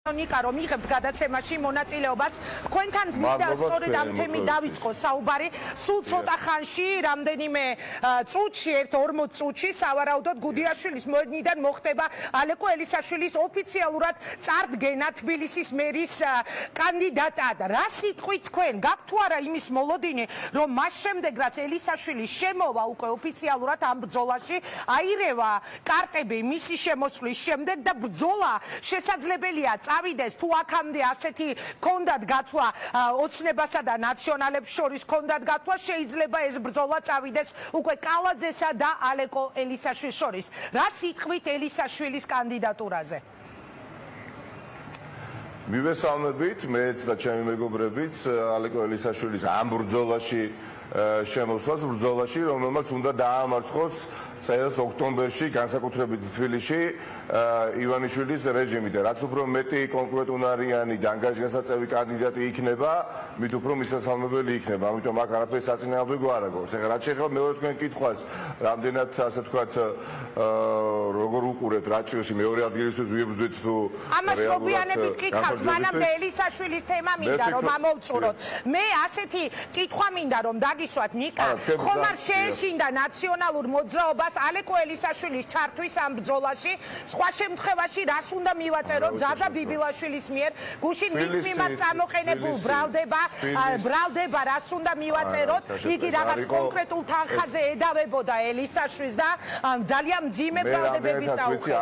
ნიკა რომ იღებთ გადაცემაში მონაწილეობას თქვენთან მინდა სწორედ ამ თემით დავიწყო საუბარი სულ ცოტა ხანში რამდენიმე წუთში 1-40 წუთში სავარაუდოდ გუდიაშვილის მოედნიდან მოხდება ალეკო ელისაშვილის ოფიციალურად წარდგენა თბილისის მერის კანდიდატად. რა სიტყვით თქვენ გაქვთ თუ არა იმის მოლოდინი რომ მას შემდეგ რაც ელისაშვილი შემოვა უკვე ოფიციალურად ამ ბრძოლაში აირევა კარტები მისი შემოსვლის შემდეგ და ბრძოლა შესაძლებელია წავიდეს თუ აქამდე ასეთი კონდად გათვლა ოცნებასა და ნაციონალებს შორის კონდად გათვლა შეიძლება ეს ბრძოლა წავიდეს უკვე კალაძესა და ალეკო ელისაშვილის შორის. რა სიტყვით ელისაშვილის კანდიდატურაზე? მივესალმებით მეც და ჩემი მეგობრებიც ალეკო ელისაშვილის ამ ბრძოლაში შემოსვლას ბრძოლაში რომელმაც უნდა დაამარცხოს წელს ოქტომბერში განსაკუთრებით თბილისში ივანიშვილის რეჟიმი და რაც უფრო მეტი კონკრეტუნარიანი და ანგარიშგასაწევი კანდიდატი იქნება მით უფრო მისასალმებელი იქნება. ამიტომ აქ არაფერი საწინააღმდეგო არ აქვს. ეხლა რაც შეეხება მეორე თქვენ კითხვას რამდენად ასე ვთქვათ როგორ უყურებთ რა ჭირში მეორე ადგილისთვის ვიბრძვით თუ ამას მოგვიანებით გითხავთ მანამდე ელისაშვილის თემა მინდა რომ ამოვწუროთ. მე ასეთი კითხვა მინდა რომ დაგისვათ ნიკა ხომ არ შეეშინდა ნაციონალურ მოძრაობას ალეკო ელისაშვილის ჩართვის ამ ბრძოლაში სხვა შემთხვევაში რას უნდა მივაწეროთ ზაზა ბიბილაშვილის მიერ გუშინ მის მიმართ წამოყენებულ ბრალდება რას უნდა მივაწეროთ იგი რაღაც კონკრეტულ თანხაზე ედავებოდა ელისაშვილს და ძალიან მძიმე ბრალდებები წაუყენა.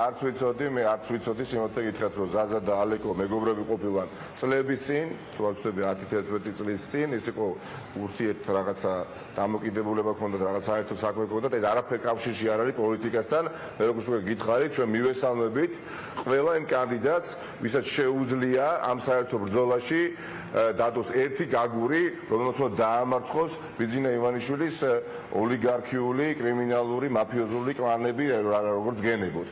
არც ვიცოდი მე არც ვიცოდი სიმართლე გითხრათ რომ ზაზა და ალეკო მეგობრები ყოფილან წლების წინ თუ არ ვთქვი 10-11 წლის წინ ეს იყო ურთიერთ რაღაცა დამოკიდებულება ქონდათ რაღაც საერთო საქმე და ეს არაფერ კავშირში არ არის პოლიტიკასთან. მე როგორც უკვე გითხარით ჩვენ მივესალმებით ყველა იმ კანდიდატს ვისაც შეუძლია ამ საერთო ბრძოლაში დადოს ერთი გაგური რომელსაც უნდა დაამარცხოს ბიძინა ივანიშვილის ოლიგარქიული კრიმინალური მაფიოზული კლანები როგორც გენებოდ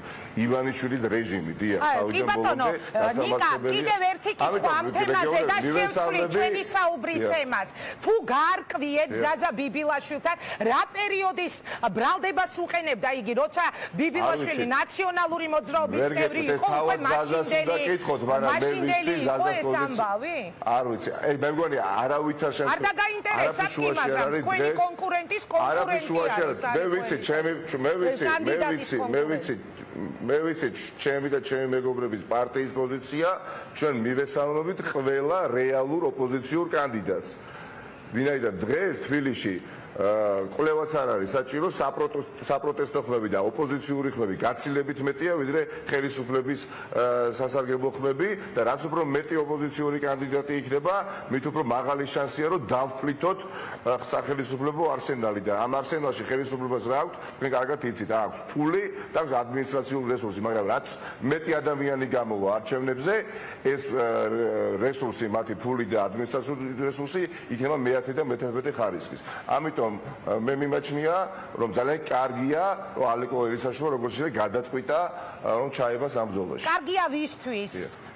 ივანიშვილის რეჟიმი დიახ თავიდან ბოლომდე დასამართებელი კიდევ ერთი კითხვა ამ თემაზე და შევსვლით ჩვენი საუბრის თემას თუ გაარკვიეთ ზაზა ბიბილაშვილთან რა პერიოდის ბრალდებას უყენებდა იგი როცა ბიბილაშვილი ნაციონალური მოძრაობის წევრი იყო უკვე მაშინდელი იყო ეს ამბავი? არ ვიცი მე მგონი არავითარ არ დაგაინტერესა კი მაგრამ თქვენი კონკურენტის კონკურენტია მე ვიცი ჩემი და ჩემი მეგობრების პარტიის პოზიცია ჩვენ მივესალმებით ყველა რეალურ ოპოზიციურ კანდიდატს ვინაიდან დღეს თბილისში კვლევაც არ არის საჭირო საპროტესტო ხმები და ოპოზიციური ხმები გაცილებით მეტია ვიდრე ხელისუფლების სასარგებლო ხმები და რაც უფრო მეტი ოპოზიციური კანდიდატი იქნება მით უფრო მაღალი შანსია რომ დავფლითოთ სახელმწიფო არსენალი და ამ არსენალში ხელისუფლებას რა აქვს თქვენ კარგად იცით აქვს ფული და აქვს ადმინისტრაციული რესურსი მაგრამ რაც მეტი ადამიანი გამოვა არჩევნებზე ეს რესურსი მათი ფული და ადმინისტრაციული რესურსი იქნება მე-10 და მე-11 ხარისხის. ამიტომ მე მიმაჩნია რომ ძალიან კარგია რომ ალეკო ელისაშვილმა როგორც ისე გადაწყვიტა რომ ჩაებას ამ ბრძოლაში. კარგია ვისთვის?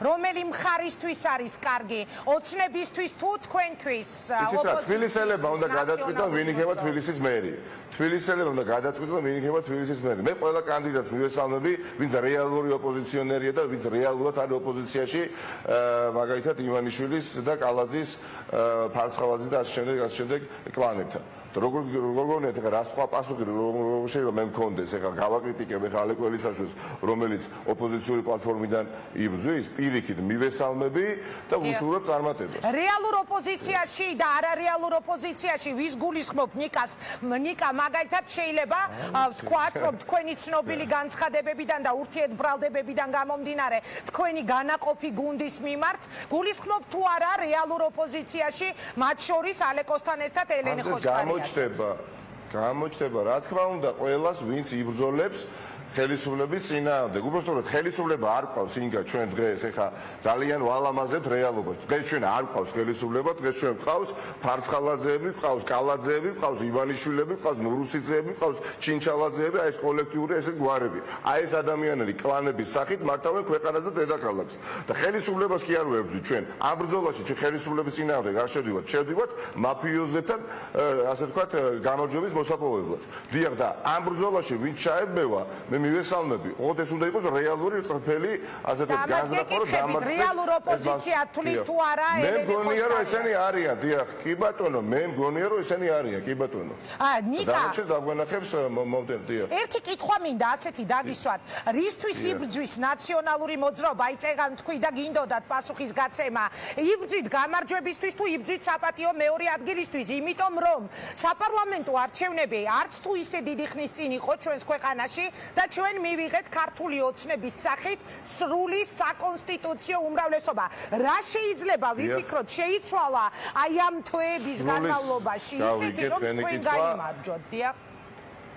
რომელი მხარისთვის არის კარგი? ოცნებისთვის თუ თქვენთვის? თბილისელებმა უნდა გადაწყვიტონ ვინ იქნება თბილისის მერი. თბილისელებმა უნდა გადაწყვიტონ ვინ იქნება თბილისის მერი. მე ყველა კანდიდატს მივესალმები ვინც რეალური ოპოზიციონერია და ვინც რეალურად არის ოპოზიციაში მაგალითად ივანიშვილის და კალაძის ფარცხალაძის და ასე შემდეგ კლანებთან. როგორ გონიათ ეხლა რა სხვა პასუხი როგორ შეიძლება მე მქონდეს ეხლა გავაკრიტიკებ ეხლა ალეკო ელისაშვილს რომელიც ოპოზიციური პლატფორმიდან იბრძვის პირიქით მივესალმები და უსურვებ წარმატებას. რეალურ ოპოზიციაში და არარეალურ ოპოზიციაში ვის გულისხმობ ნიკა მაგალითად შეიძლება ვთქვათ რომ თქვენი ცნობილი განცხადებებიდან და ურთიერთბრალდებებიდან გამომდინარე თქვენი განაყოფი გუნდის მიმართ გულისხმობ თუ არა რეალურ ოპოზიციაში მათ შორის ალეკოსთან ერთად ელენე ხოჩქარია გამოჩნდება რა თქმა უნდა ყველას ვინც იბრძოლებს ხელისუფლების წინააღმდეგ. უბრალოდ ხელისუფლება არ ყავს ინგა ჩვენ დღეს ეხა ძალიან ვალამაზებთ რეალობას. დღეს ჩვენ არ ყავს ხელისუფლება, დღეს ჩვენ ყავს ფარცხალაძეები, ყავს კალაძეები, ყავს ივანიშვილები, ყავს ნურუსიძეები, ყავს ჩინჩალაძეები, აი ეს კოლექტიური ესე გვარები. აი ეს ადამიანები კლანების სახით მართავენ ქვეყანას და დედაქალაქს. და ხელისუფლებას კი არ ვებრძვით ჩვენ. ამ ბრძოლაში ჩვენ ხელისუფლების წინააღმდეგ არ შევდივართ მაფიოზებთან ასე ვთქვათ გამარჯვების მოსაპოვებლად. დიახ და ამ ბრძოლაში ვინც ჩაებევა მე მივესალმები. ოღონდ ეს უნდა იყოს რეალური წრფელი, ასე ვთქვათ, განზრახვა, რომ დამარცხდეს. რეალურ ოპოზიცია თვლით თუ არა მე მგონია რომ ესენი არიან, დიახ, კი ბატონო, მე მგონია რომ ესენი არიან, კი ბატონო. ნიკა დანარჩენს დაგვენახებს მომდენ, დიახ. ერთი კითხვა მინდა ასეთი დაგისვათ. რისთვის იბრძვის ნაციონალური მოძრაობა? აი წეგან თქვი და გინდოდათ პასუხისგაცემა. იბრძვით გამარჯვებისთვის თუ იბრძვით საპატიო მეორე ადგილისთვის? იმიტომ რომ საპარლამენტო არჩევნები არც თუ ისე დიდი ხნის წინ იყო ჩვენს ქვეყანაში და ჩვენ მივიღეთ ქართული ოცნების სახით სრული საკონსტიტუციო უმრავლესობა. რა შეიძლება ვიფიქროთ შეიცვალა აი ამ თვეების განმავლობაში ისეთი რომ თქვენ გაიმარჯვოთ? დიახ.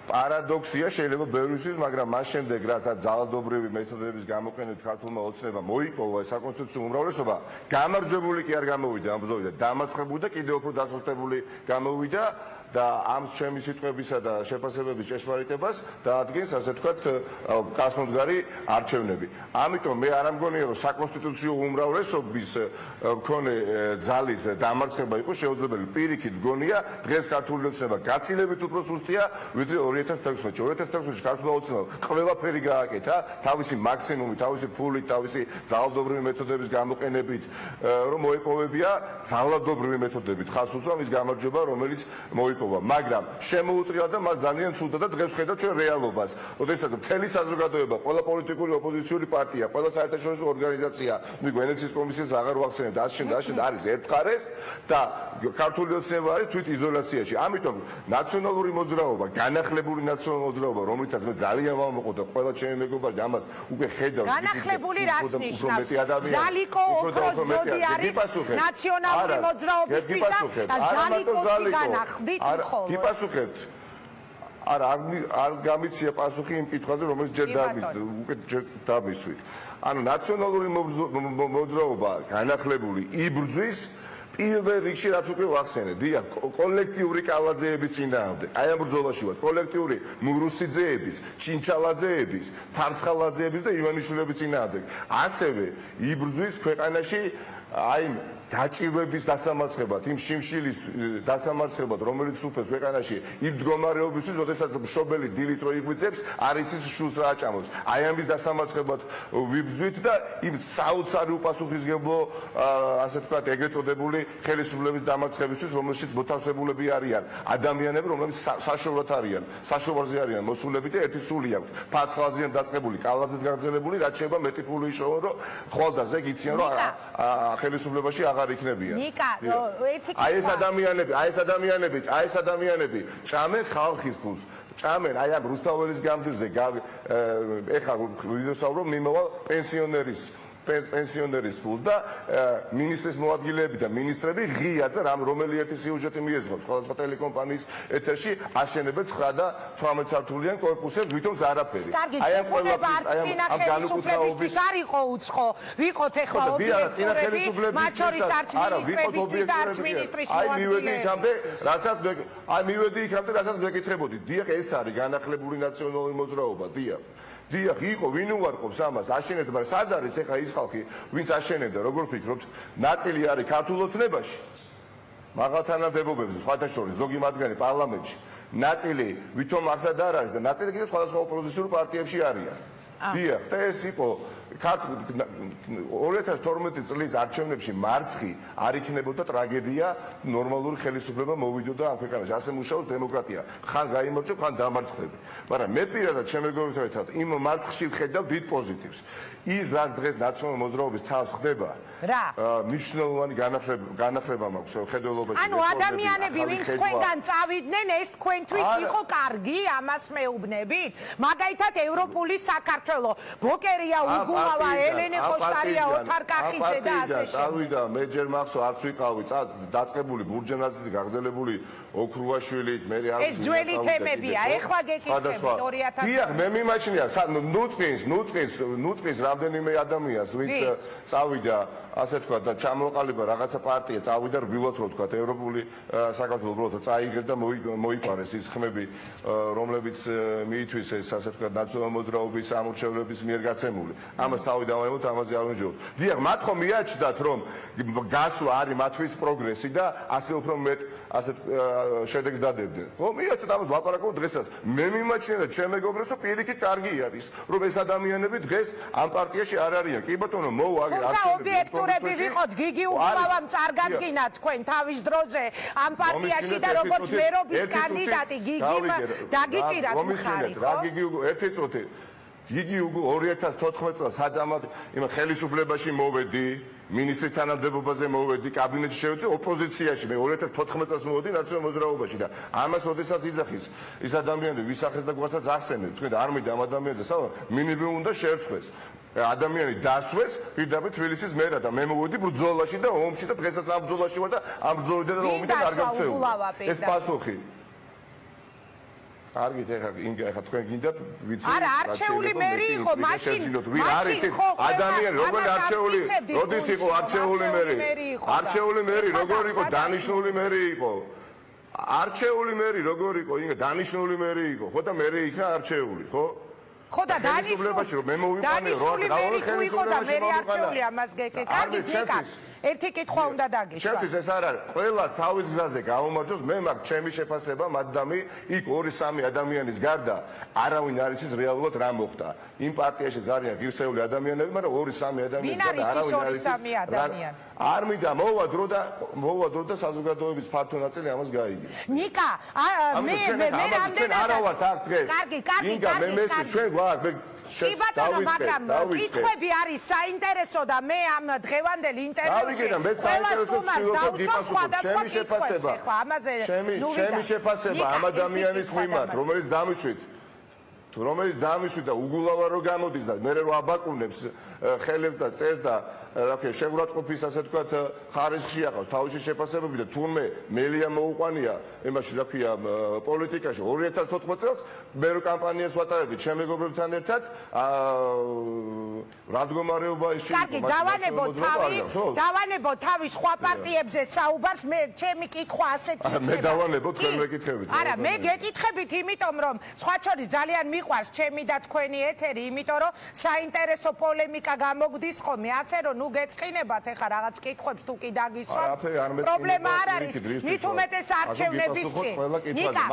პარადოქსია შეიძლება ბევრისთვის, მაგრამ მას შემდეგ რაც ძალადობრივი მეთოდების გამოყენებით ქართულმა ოცნებამ მოიპოვა საკონსტიტუციო უმრავლესობა, გამარჯვებული კი არ გამოვიდა ამ ბრძოლიდან, დამარცხებული და კიდევ უფრო დასუსტებული გამოვიდა და ამ ჩემი სიტყვებისა და შეფასებების ჭეშმარიტებას დაადგენს, ასე ვთქვათ, კასმოდგარი არჩევნები. ამიტომ მე არ ამგონია, რომ საკონსტიტუციო უმრავლესობის მქონე ძალის დამარცხება იყო შეუძლებელი. პირიქით მგონია, დღეს ქართული ოცნება გაცილებით უფრო სუსტია, ვიდრე 2016-ში. 2016-ში ქართული ოცნებამ ყველაფერი გააკეთა, თავისი მაქსიმუმი, თავისი ფულით, თავისი ძალადობრივი მეთოდების გამოყენებით, რომ მოიპოვებია ძალადობრივი მეთოდებით ხას უსვა მის გამარჯვება, რომელიც მაგრამ შემოუტრია და მას ძალიან ცუდა და დღეს ხედავთ ჩვენ რეალობას. როდესაც მთელი საზოგადოება, ყველა პოლიტიკური ოპოზიციური პარტია, ყველა საერთაშორისო ორგანიზაცია, ვენეციის კომისიას აღარ ვახსენებ და ასე არის ერთხარეს და ქართული ოცნება არის თვით იზოლაციაში. ამიტომ ნაციონალური მოძრაობა, განახლებული ნაციონალური მოძრაობა, რომლითაც მე ძალიან ვამოყო და ყველა ჩემი მეგობარი ამას უკვე ხედავს. განახლებული რას ნიშნავს? ზალიკო ოქროს ზოდი არის ნაციონალური მოძრაობისთვის და ზალიკო განახლდით. გიპასუხებთ. არ გამიცია პასუხი იმ კითხვაზე, რომელიც ჯერ დამისვით. ანუ ნაციონალური მოძრაობა განახლებული იბრძვის პირველ რიგში რაც უკვე ვახსენე, დიახ, კოლექტიური კალაძეების წინააღმდეგ. აი ამ ბრძოლაში ვარ, კოლექტიური მურუსიძეების, ჩინჩალაძეების, ფარცხალაძეების და ივანიშვილების წინააღმდეგ. ასევე იბრძვის ქვეყანაში აი დაჭირვების დასამარცხებლად, იმ შიმშილის დასამარცხებლად, რომელიც უფლებს ქვეყანაში იმ მდგომარეობისთვის, როდესაც მშობელი დილით რო იღვიძებს, არ იცის შულს რა აჭამოს. აი ამის დასამარცხებლად ვიბრძვით და იმ საოცარი უპასუხისმგებლო, ასე ვთქვათ, ეგრეთ წოდებული ხელისუფლების დამარცხებისთვის, რომელშიც მოთავსებულები არიან ადამიანები, რომლებიც საშუალოდ არიან, საშუალზე არიან მოსულები და ერთი სული აქვთ. ფარცხალაძეან დაწყებული, კალაძედ გაგრძელებული, რაც შეიძლება მეტი ფული იშოვონ, რომ ხოლდა ზეგ იციან, რომ ხელისუფლებაში აღარ იქნებიან. ნიკა, ერთი კითხვა. აი ეს ადამიანები ჭამენ ხალხის ფულს. ჭამენ აი ამ რუსთაველის გამზირზე ეხლა ვიდეოსაუბრობ მიმავალ პენსიონერის ფულს და მინისტრის მოადგილეები და მინისტრები ღია და რომელი ერთი სიუჟეტი მიეძღოთ სხვადასხვა ტელეკომპანიის ეთერში აშენებენ 9 და 18 სართულიან კორპუსებს, ვითომც არაფერი. აი ამ ხელისუფლებისთვის არ იყო უცხო, ვიყოთ ეხლა ობიექტურები, მათ შორის არც მინისტრებისთვის და არც მინისტრის მოადგილეები. აი მივედი იქამდე, რასაც მეკითხებოდი. დიახ, ეს არის განახლებული ნაციონალური მოძრაობა, დიახ. დიახ, იყო, ვინ უარყოფს ამას, აშენებდა, მაგრამ სად არის ეხლა ის ხალხი, ვინც აშენებდა, როგორ ფიქრობთ, ნაწილი არის ქართულ ოცნებაში, მაღალთანამდებობებზე, სხვათა შორის, ზოგი მათგანი პარლამენტში, ნაწილი ვითომ არსად არ არის და ნაწილი კიდევ სხვადასხვა ოპოზიციურ პარტიებში არიან. დიახ, და ეს იყო 2012 წლის არჩევნებში მარცხი არ იქნებოდა ტრაგედია, ნორმალური ხელისუფლება მოვიდოდა ამ ქვეყანაში. ასე მუშაობს დემოკრატია. ხან გაიმარჯვებ, ხან დამარცხდები. მაგრამ მე პირადად ჩემ მეგობრებთან ერთად იმ მარცხში ვხედავ დიდ პოზიტივს. ის რაც დღეს ნაციონალური მოძრაობის თავს ხდება, მნიშვნელოვანი განახლება მაქვს ხედველობაში. ანუ ადამიანები, ვინც თქვენგან წავიდნენ, ეს თქვენთვის იყო კარგი, ამას მეუბნებით. მაგალითად, ევროპული საქართველო, ბოკერია, უგულავა, ელენე ხოშტარია, ოთარ კახიძე და ასე შემდეგ. წავიდა, მე ჯერ მახსოვს, არც ვიყავი, დაწყებული ბურჯენაძე გაგზელებული ოქრუაშვილით, მე არ ეს ძველი თემებია, ეხლა გეკითხებით 2000. დიახ, მე მიმაჩნია, ნუწყის რამდენიმე ადამიანს, ვინც წავიდა, ასე თქვა და ჩამოყალიბა რაღაცა პარტია, წავიდა რბილად რო თქვა, ევროპული საქართველოს უბრალოდ წაიგეს და მოიპარეს ის ხმები, რომლებიც მიითვისეს, ასე თქვა, ნაციონალური მოძრაობის ამორჩევლების მიერ გაცემული. ამას თავი დავაემოთ, ამ ამაზე არ ვიმჯობ. დიახ, მათ ხომ მიაჩნდათ რომ გასვლა არის მათთვის პროგრესი და ასე უფრო მეტ ასეთ შედეგს დადებდნენ. ხო, მიაჩნდათ ამას ვაპარაკობ დღესაც. მე მიმაჩნია და ჩემ მეგობრებს რომ პირიქით კარგი არის, რომ ეს ადამიანები დღეს ამ პარტიაში არ არიან. კი ბატონო, მოვა აგერ არჩევნები. თუმცა ობიექტურები ვიყოთ, გიგი უგულავამ წარგადგინა თქვენ თავის დროზე ამ პარტიაში და როგორც მერობის კანდიდატი გიგიმ დაგიჭირათ მხარი, ხო? რა გიგი ერთი წუთი. გიგი 2014 წელს სადამად იმ ხელისუფლებაში მოვედი, მინისტრის თანამდებობაზე მოვედი, კაბინეტში შევედი, ოპოზიციაში მე 2014 წელს მოვედი ნაციონალურ მოძრაობაში და ამას ოდესაც იძახის ის ადამიანები ვისახეს და გვასაც ახსენეთ, თქვენ არ მიდე ამ ადამიანზე საუბარი, მინიმუმ უნდა შეერწყდეს. ადამიანი დასვეს პირდაპირ თბილისის მერად და მე მოვედი ბრძოლაში და ომში და დღესაც ამ ბრძოლაში ვარ და ამ ბრძოლიდან და ომიდან არ გავწევი. ეს პასუხი. კარგით, ეხლა თქვენ გინდათ ვიცი არა, არჩეული მერი იყო, მაშინ ადამიანი როგორ არჩეული, როდის იყო არჩეული მერი? არჩეული მერი როგორ იყო? დანიშნული მერი იყო. არჩეული მერი როგორ იყო? დანიშნული მერი იყო, ხო და მერი იქნა არჩეული, ხო? ხო და ხელისუფლებაში რომ მე მოვიყვანე რა ხელისუფლებაში მოვიყვანე ამას გეკე. კარგი, ნიკა, ერთი კითხვა უნდა დაგიშვა. ჩემთვის ეს არ არის. ყველას თავის გზაზე გაუმარჯოს, მე მაქვს ჩემი შეფასება, მადამი, იქ 2-3 ადამიანის გარდა არავინ არის ის რეალურად რა მოხდა. იმ პარტიაში ძალიან ღირსეული ადამიანები, მაგრამ 2-3 ადამიანის გარდა არავინ არის ის. არ მინდა მოვა დრო და საზოგადოების ფართო ნაწილი ამას გაიგებს. ნიკა, მე რამდენად არა ვარ აქ დღეს. ინგა, მე მესმის ჩვენ გვაქვს კი ბატონო, მაგრამ კითხვები არის საინტერესო და მე ამ დღევანდელ ინტერვიუში ჩემი შეფასება ამ ადამიანის მიმართ, რომელიც დამიშვით და უგულავა რო გამოდის და მე რო აბაკუნებს ხელებს და წერს და შეურაცხყოფის ასე ვთქვათ ხარისხში აყავს თავისი შეფასებები და თურმე მელია მოუყვანია იმაში რა ქვია პოლიტიკაში 2014 წელს მე რო კამპანიას ვატარებდი ჩემ მეგობრებთან ერთად რადგომარეობაში კარგი, დავანებო თავი სხვა პარტიებზე საუბარს მე ჩემი კითხვა ასეთი იქნება მე დავანებო თქვენ მეკითხებით არა მე გეკითხებით იმიტომ რომ სხვა შორის ძალიან მიყვარს ჩემი და თქვენი ეთერი იმიტომ რომ საინტერესო პოლემიკა გამოგდის ხოლმე ასე რომ ნუ გეწყინებათ ეხა რაღაც კითხვებს თუ კი დაგისვამთ პრობლემა არ არის მით უმეტეს არჩევნების წინ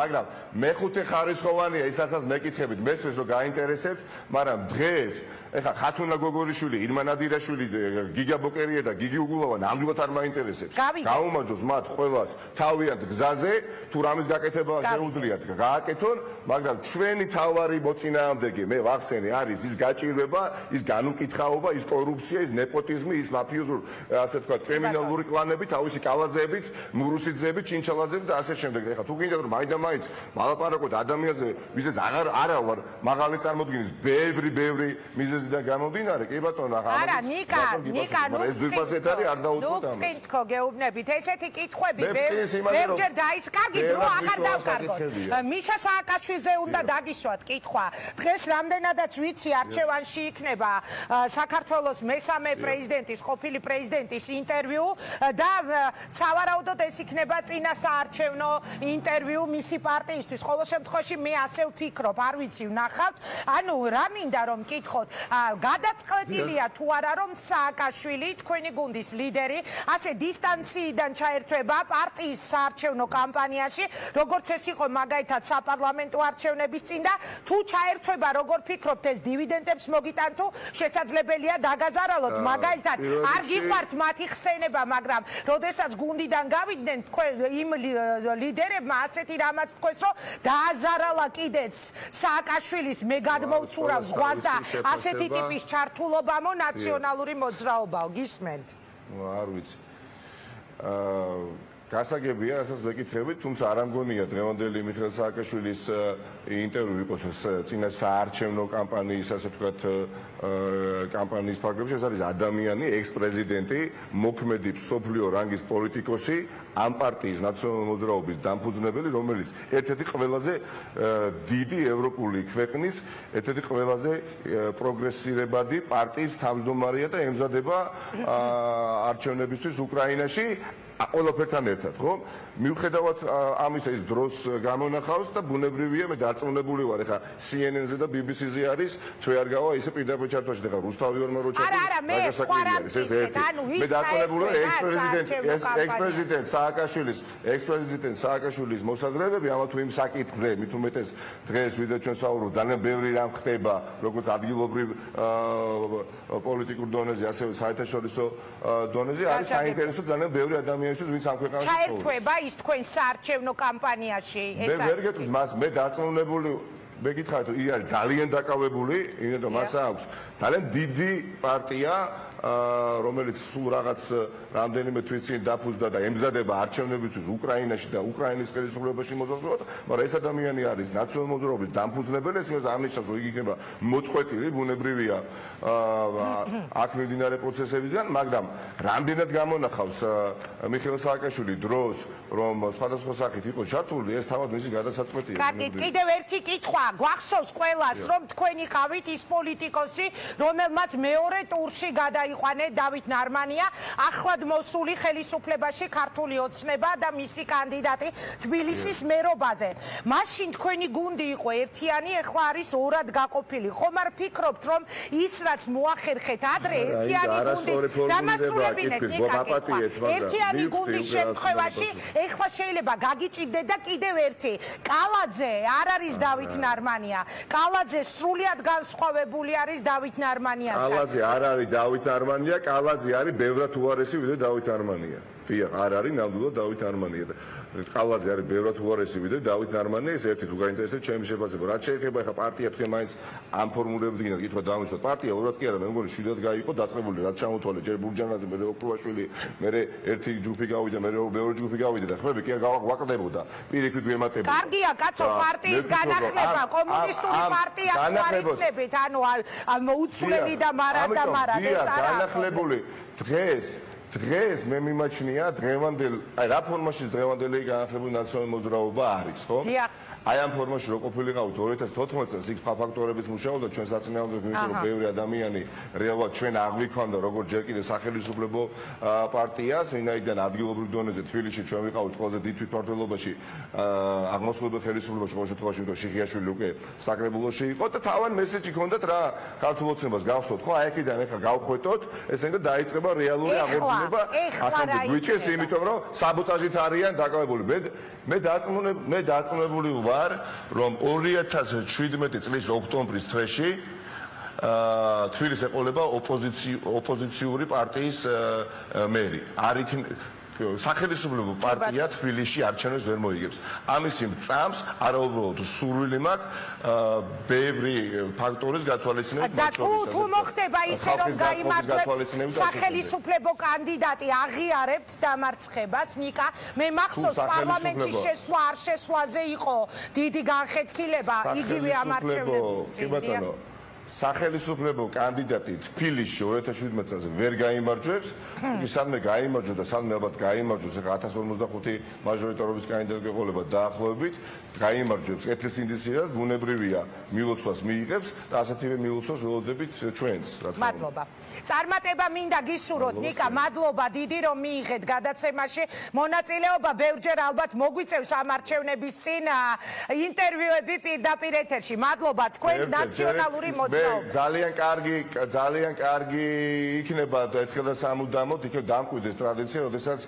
მაგრამ მეხუთე ხარისხოვანია ისაც მეკითხებით მესმის რომ გაინტერესებთ მაგრამ დღეს ეხა ხათუნა გოგორიშვილი, ირმა ნადირაშვილი, გიგა ბოკერია და გიგი უგულავა ნამდვილად არ მაინტერესებს. გაუმარჯოს მათ ყველას თავიანთ გზაზე, თუ რამის გაკეთება შეუძლიათ გააკეთონ, მაგრამ ჩვენი თავარი მოწინააღმდეგე, მე ვახსენე, არის ის გაჭირვება, ის განუკითხაობა, ის კორუფცია, ის ნეპოტიზმი, ის მაფიოზური, ასე ვთქვათ, კრიმინალური კლანები, თავისი კალაძეებით, მურუსიძეებით, ჩინჩალაძეებით და ასე შემდეგ. ეხა თუ გინდათ რომ მაინდა-მაინც მალაპარაკოთ ადამიანზე, ვისაც არა ვარ მაღალი წარმოდგენის ბევრი მიზეზი და გამომდინარე, კი ბატონო, არა, ნიკა, ეს ძვირფასეთ არის, არ დაუთმოთ ამას. ნუ ვკითხო, გეუბნებით, ესეთი კითხვები ბევრჯერ დაის, კარგი დრო აღარ დავკარგოთ. მიშა სააკაშვილიძე უნდა დაგისვათ კითხვა. დღეს რამდენადაც ვიცი არჩევანში იქნება საქართველოს მესამე პრეზიდენტის, ყოფილი პრეზიდენტის ინტერვიუ და სავარაუდოდ ეს იქნება წინა საარჩევნო ინტერვიუ მისი პარტიისთვის. ყოველ შემთხვევაში მე ასე ვფიქრობ, არ ვიცი, ვნახავთ. ანუ რა მინდა რომ კითხოთ გადაწყვეტილია თუ არა რომ სააკაშვილი თქვენი გუნდის ლიდერი ასე დისტანციიდან ჩაერთვება პარტიის საარჩევნო კამპანიაში როგორც ეს იყო მაგალითად საპარლამენტო არჩევნების წინ და თუ ჩაერთვება როგორ ფიქრობთ ეს დივიდენდებს მოგიტან თუ შესაძლებელია დაგაზარალოთ მაგალითად არ გიყვართ მათი ხსენება მაგრამ როდესაც გუნდიდან გავიდნენ თქვენ იმ ლიდერებმა ასეთი რამაც თქვეს რომ დააზარალა კიდეც სააკაშვილის მე გადმოვწურავ ზღვას და ასეთი ტიპის ჩართულობამო ნაციონალური მოძრაობაო გისმენთ? არ ვიცი. გასაგებია, რასაც მეკითხებით, თუმცა არ ამგონია დღევანდელი მიხეილ სააკაშვილის ინტერვიუ იყოს წინა საარჩევნო კამპანიის, ასე ვთქვათ, კამპანიის ფარგლებში. ეს არის ადამიანი, ექს-პრეზიდენტი, მოქმედი მსოფლიო რანგის პოლიტიკოსი, ამ პარტიის ნაციონალური მოძრაობის დამფუძნებელი, რომელიც ერთ-ერთი ყველაზე დიდი ევროპული ქვეყნის, ერთ-ერთი ყველაზე პროგრესირებადი პარტიის თავმჯდომარეა და ემზადება არჩევნებისთვის უკრაინაში. ყველაფერთან ერთად, ხო? მიუხედავად ამისა ის დროს გამონახავს და ბუნებრივია მე დარწმუნებული ვარ, ეხა CNN-ზე და BBC-ზე არის, თუ არ გავა ისე პირდაპირ ჩართვაში და რუსთავი ორმა რო ჩართვა. არა, მე სხვა რამე ეს ერთი. მე დარწმუნებული ვარ ექს-პრეზიდენტ სააკაშვილის მოსაზრებები ამა თუ იმ საკითხზე, მით უმეტეს დღეს ვიდრე ჩვენ საუბრობთ, ძალიან ბევრი რამ ხდება, როგორც ადგილობრივ პოლიტიკურ დონეზე, ასევე საერთაშორისო დონეზე, არის საინტერესო ძალიან ბევრი ადამიანისთვის, ვინც ამ ქვეყანაში ცხოვრობს. ჩაერთვება ის თქვენ საარჩევნო კამპანიაში, ეს მე ვერ გეტყვით მას, მე დარწმუნებული მე გითხარით, ის არის ძალიან დაკავებული, იმიტომ მას აქვს ძალიან დიდი პარტია, რომელიც სულ რაღაც რამდენიმე თვის წინ დაფუძნდა და ემზადება არჩევნებისთვის უკრაინაში და უკრაინის ხელისუფლებაში მოსასვლელად, მაგრამ ეს ადამიანი არის ნაციონალურ მოძრაობის დამფუძნებელი, ეს იმას არნიშნავს, რომ იგი იქნება მოწყვეტილი, ბუნებრივია აქ მიმდინარე პროცესებიდან, მაგრამ რამდენად გამონახავს მიხეილ სააკაშვილი დროს, რომ სხვადასხვა სახით იყო ჩართული, ეს თავად მისი გადასაწყვეტია. კარგი, კიდევ ერთი კითხვა, გვახსოვს ყველას, რომ თქვენ იყავით ის პოლიტიკოსი, რომელმაც მეორე ტურში გადაიყვანეთ დავით ნარმანია, ახლად მოსული ხელისუფლებაში ქართული ოცნება და მისი კანდიდატი თბილისის მერობაზე. მაშინ თქვენი გუნდი იყო ერთიანი, ეხლა არის ორად გაყოფილი. ხომ არ ფიქრობთ, რომ ის რაც მოახერხეთ ადრე ერთიანი გუნდის დამასრულებინეთ ნიკაკითხვა. ერთიანი გუნდის შემთხვევაში ეხლა შეიძლება გაგიჭირდეთ და კიდევ ერთი. კალაძე არ არის დავით ნარმანია. კალაძე სრულიად განსხვავებული არის დავით ნარმანიასგან. კალაძე არ არის დავით ნარმანია, კალაძე არის ბევრად უარესი ვიდრე დავით ნარმანია. დიახ, არ არის ნამდვილად დავით ნარმანია. კალაძე არის ბევრად უარესი ვიდრე დავით ნარმანია, ეს ერთი თუ გაინტერესებს ჩემი შეფასება. რაც შეეხება ახლა პარტია თქვენ მაინც ამ ფორმულებით გინდა კითხვა დავიცოთ. პარტია ორად კი არა, მე მგონი შვიდად გაიყო დაწყებული, რაც ჩამოთვალე ჯერ ბურჯანაძე, მე ოქროვაშვილი, მე ერთი ჯგუფი გავიდა, მე მეორე ჯგუფი გავიდა და ხმები კი ვაკლდებოდა. პირიქით ვემატებოდა. კარგია, კაცო, პარტიის განახლება, კომუნისტური პარტია ხარიცხდებით, ანუ უცვლელი და მარად და მარად ეს არა. განახლებული დღეს მე მიმაჩნია დღევანდელ, აი რა ფორმაში დღევანდელი განახლებული ნაციონალური მოძრაობა არის, ხო? დიახ. აი ამ ფორმაში რო ყოფილიყავით 2014 წელს იქ სხვა ფაქტორებით მუშაობდა ჩვენ საწინააღმდეგო იმიტომ რომ ბევრი ადამიანი რეალურად ჩვენ აღვიქვამდა როგორც ჯერ კიდევ სახელმწიფო პარტიას, ვინაიდან ადგილობრივ დონეზე თბილისში ჩვენ ვიყავით ყველაზე დიდ თვითმმართველობაში აღმოსავლეთ ხელისუფლებაში ყოველ შემთხვევაში იმიტომ შიხიაშვილი უკვე საკრებულოში იყო და თავად მესეჯი ჰქონდათ რა ქართულ ოცნებას გავხსოვთ ხო აი აქედან ახლა გავხვეთოთ ესენი და დაიწყება რეალური აღორძინება ახლა გვიჭირს იმიტომ რომ საბოტაჟით არიან დაკავებული მე დარწმუნებული ვარ რომ 2017 წლის ოქტომბრის თვეში თბილისს ეყოლება ოპოზიციური პარტიის მერი არ სახელმწიფო პარტია თბილისში არჩევნებს ვერ მოიგებს. ამის წამს არაუბრალოდ სურვილი მაქვს ბევრი ფაქტორის გათვალისწინებით. და თუ მოხდება ისე რომ გაიმარჯვებს სახელმწიფო კანდიდატი აღიარებთ დამარცხებას, ნიკა, მე მახსოვს პარლამენტში შესვლა არ შესვლაზე იყო დიდი განხეთქილება იგივე ამ არჩევნების წინ. სახელმწიფო კანდიდატი თბილისში 2017 წელს ვერ გაიმარჯვებს, იგი სადმე გაიმარჯვა და სადმე ალბათ გაიმარჯვებს, ახლა 1055 მაჟორიტარობის კანდიდატი ეყოლება დაახლოებით, გაიმარჯვებს კეთილ ინდივიდუალურად, ბუნებრივია მილოცვას მიიღებს და ასეთივე მილოცვას ველოდებით ჩვენს, რა თქმა უნდა. მადლობა. წარმატება მინდა გისურვოთ, ნიკა, მადლობა დიდი რომ მიიღეთ გადაცემაში მონაწილეობა, ბევრჯერ ალბათ მოგვიწევს ამ არჩევნების წინ ინტერვიუები პირდაპირ ეთერში. მადლობა თქვენ ნაციონალური ძალიან კარგი იქნება და ერთხელ და სამუდამოდ იქ დამკვიდრეს ტრადიცია, როდესაც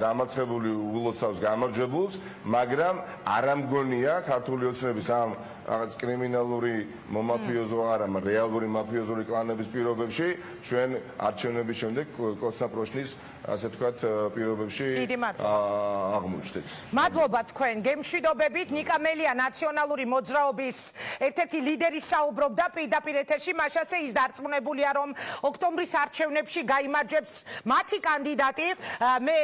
დამარცხებული ულოცავს გამარჯვებულს, მაგრამ არ ამგონია ქართული ოცნების ამ რაღაც კრიმინალური მომაფიოზო არა, რეალური მაფიოზური კლანების პირობებში ჩვენ არჩევნების შემდეგ კოცნაპროშნის ასე ვთქვათ პირობებში აღმოჩნდეთ. მადლობა თქვენ გემშვიდობებით. ნიკა მელია ნაციონალური მოძრაობის ერთ-ერთი ლიდერი საუბრობდა პირდაპირ ეთერში, მაშასე ის დარწმუნებულია რომ ოქტომბრის არჩევნებში გაიმარჯვებს მათი კანდიდატი. მე